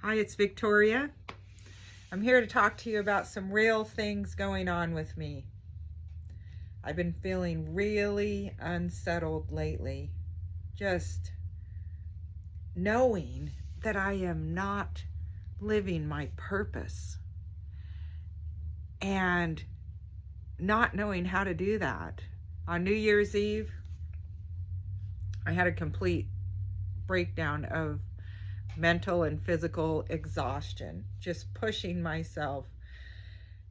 Hi, it's Victoria. I'm here to talk to you about some real things going on with me. I've been feeling really unsettled lately, just knowing that I am not living my purpose and not knowing how to do that. On New Year's Eve, I had a complete breakdown of mental and physical exhaustion, just pushing myself,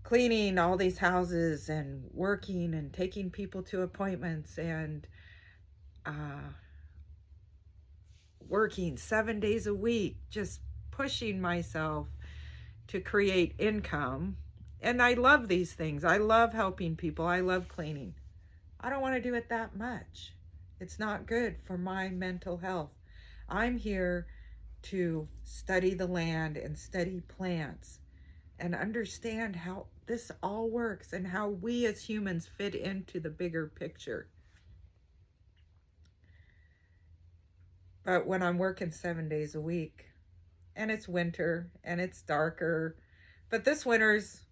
cleaning all these houses and working and taking people to appointments and working 7 days a week, just pushing myself to create income. And I love these things. I love helping people. I love cleaning. I don't want to do it that much. It's not good for my mental health. I'm here to study the land and study plants and understand how this all works and how we as humans fit into the bigger picture. But when I'm working 7 days a week and it's winter and it's darker, but this winter's,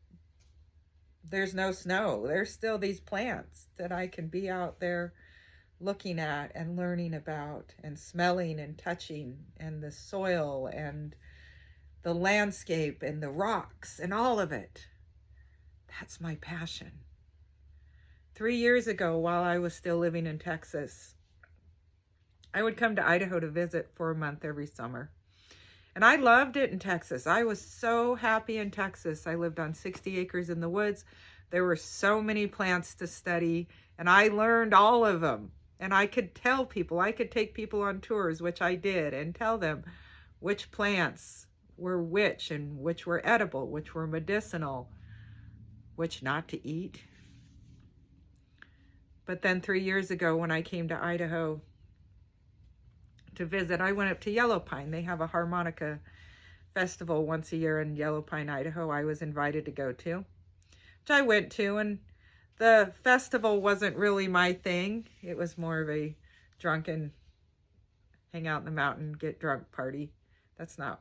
there's no snow. There's still these plants that I can be out there looking at and learning about and smelling and touching, and the soil and the landscape and the rocks and all of it. That's my passion. 3 years ago, while I was still living in Texas, I would come to Idaho to visit for a month every summer. And I loved it in Texas. I was so happy in Texas. I lived on 60 acres in the woods. There were so many plants to study, and I learned all of them. And I could tell people, I could take people on tours, which I did, and tell them which plants were which, and which were edible, which were medicinal, which not to eat. But then 3 years ago, when I came to Idaho to visit, I went up to Yellow Pine. They have a harmonica festival once a year in Yellow Pine, Idaho. I was invited to go to, which I went to, and the festival wasn't really my thing. It was more of a drunken, hang out in the mountain, get drunk party. That's not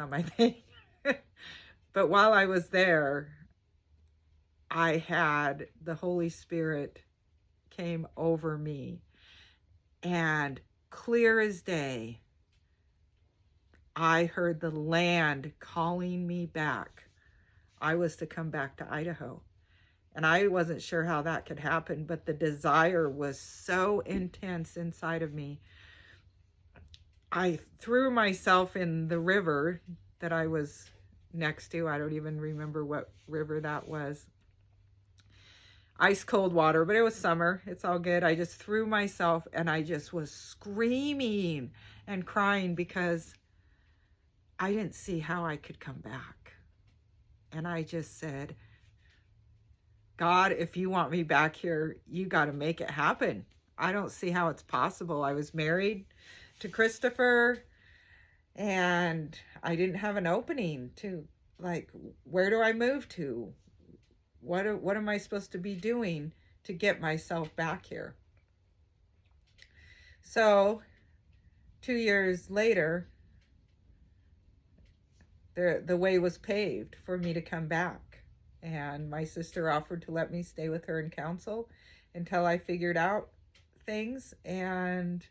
my thing. But while I was there, I had the Holy Spirit came over me, and clear as day, I heard the land calling me back. I was to come back to Idaho. And I wasn't sure how that could happen, but the desire was so intense inside of me. I threw myself in the river that I was next to. I don't even remember what river that was. Ice cold water, but it was summer. It's all good. I just threw myself, and I just was screaming and crying because I didn't see how I could come back. And I just said, God, if you want me back here, you got to make it happen. I don't see how it's possible. I was married to Christopher, and I didn't have an opening to, like, where do I move to? What am I supposed to be doing to get myself back here? So 2 years later, the way was paved for me to come back. And my sister offered to let me stay with her and counsel until I figured out things. And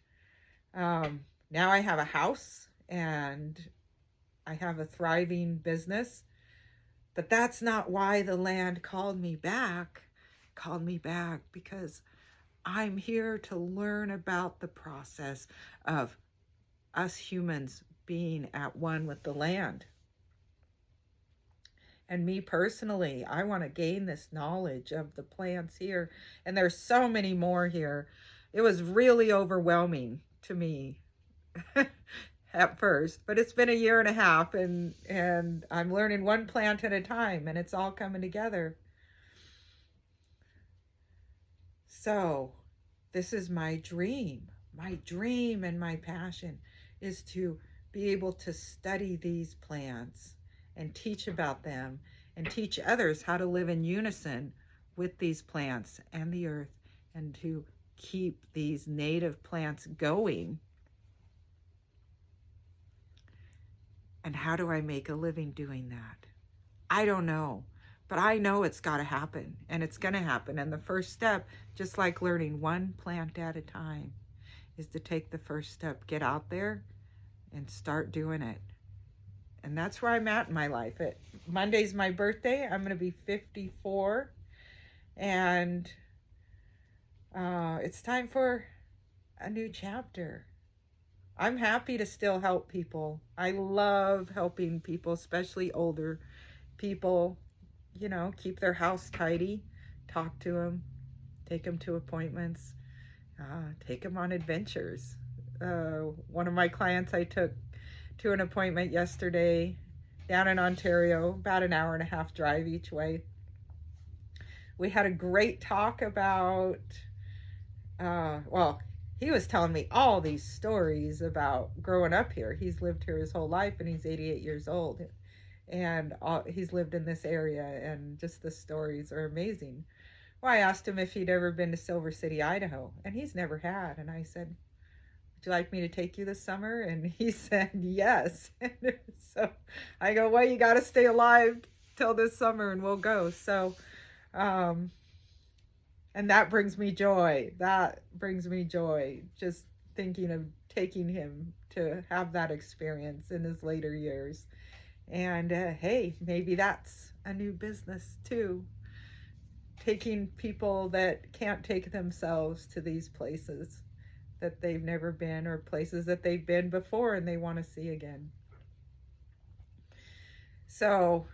now I have a house and I have a thriving business. But that's not why the land called me back. Called me back because I'm here to learn about the process of us humans being at one with the land. And me personally, I want to gain this knowledge of the plants here. And there's so many more here. It was really overwhelming to me at first, but it's been a year and a half, and I'm learning one plant at a time, and it's all coming together. So this is my dream. My dream and my passion is to be able to study these plants and teach about them and teach others how to live in unison with these plants and the earth, and to keep these native plants going And how do I make a living doing that? I don't know, but I know it's got to happen, and it's going to happen. And the first step, just like learning one plant at a time, is to take the first step, get out there and start doing it. And that's where I'm at in my life. Monday's my birthday. I'm going to be 54, and it's time for a new chapter. I'm happy to still help people. I love helping people, especially older people, keep their house tidy, talk to them, take them to appointments, take them on adventures. One of my clients I took to an appointment yesterday down in Ontario, about an hour and a half drive each way. We had a great talk about, he was telling me all these stories about growing up here. He's lived here his whole life, and he's 88 years old. And he's lived in this area, and just the stories are amazing. Well, I asked him if he'd ever been to Silver City, Idaho, and he's never had. And I said, would you like me to take you this summer? And he said, yes. So I go, well, you got to stay alive till this summer and we'll go. So, and that brings me joy. Just thinking of taking him to have that experience in his later years. And hey, maybe that's a new business too. Taking people that can't take themselves to these places that they've never been, or places that they've been before and they want to see again. So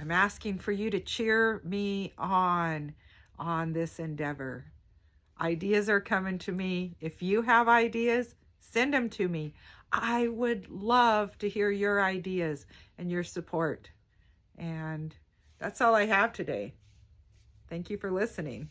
I'm asking for you to cheer me on this endeavor. Ideas are coming to me. If you have ideas, send them to me. I would love to hear your ideas and your support. And that's all I have today. Thank you for listening.